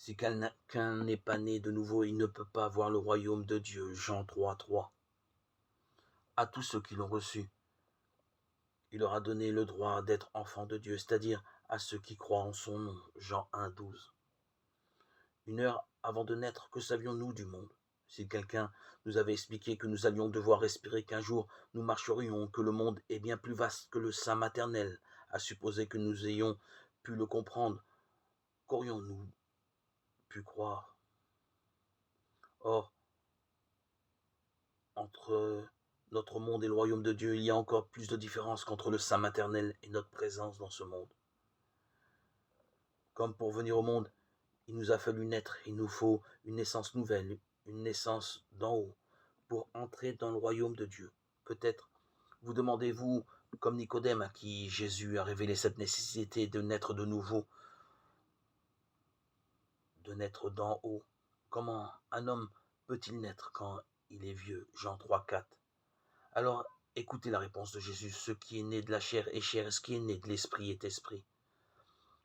Si quelqu'un n'est pas né de nouveau, il ne peut pas voir le royaume de Dieu. Jean 3, 3. À tous ceux qui l'ont reçu, il leur a donné le droit d'être enfants de Dieu, c'est-à-dire à ceux qui croient en son nom. Jean 1, 12. Une heure avant de naître, que savions-nous du monde? Si quelqu'un nous avait expliqué que nous allions devoir respirer, qu'un jour nous marcherions, que le monde est bien plus vaste que le sein maternel, à supposer que nous ayons pu le comprendre, qu'aurions-nous pu croire? Or, entre notre monde et le royaume de Dieu, il y a encore plus de différence qu'entre le sein maternel et notre présence dans ce monde. Comme pour venir au monde, il nous a fallu naître, il nous faut une naissance nouvelle, une naissance d'en haut, pour entrer dans le royaume de Dieu. Peut-être vous demandez-vous, comme Nicodème à qui Jésus a révélé cette nécessité de naître de nouveau, de naître d'en haut, comment un homme peut-il naître quand il est vieux? Jean 3, 4. Alors, écoutez la réponse de Jésus. Ce qui est né de la chair est chair, et ce qui est né de l'esprit est esprit.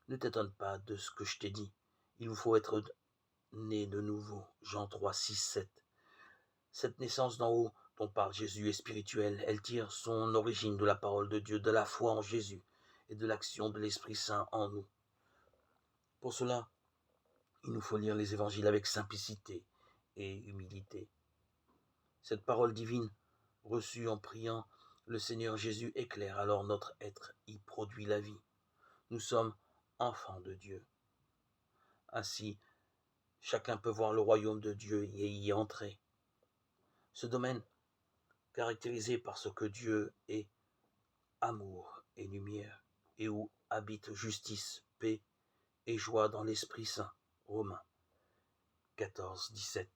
Ne t'étonne pas de ce que je t'ai dit. Il vous faut être né de nouveau. Jean 3, 6, 7. Cette naissance d'en haut dont parle Jésus est spirituelle. Elle tire son origine de la parole de Dieu, de la foi en Jésus et de l'action de l'Esprit Saint en nous. Pour cela, il nous faut lire les évangiles avec simplicité et humilité. Cette parole divine, reçue en priant le Seigneur Jésus, éclaire alors notre être, y produit la vie. Nous sommes enfants de Dieu. Ainsi, chacun peut voir le royaume de Dieu et y entrer. Ce domaine, caractérisé par ce que Dieu est, amour et lumière, et où habite justice, paix et joie dans l'Esprit Saint. Romains 14, 17.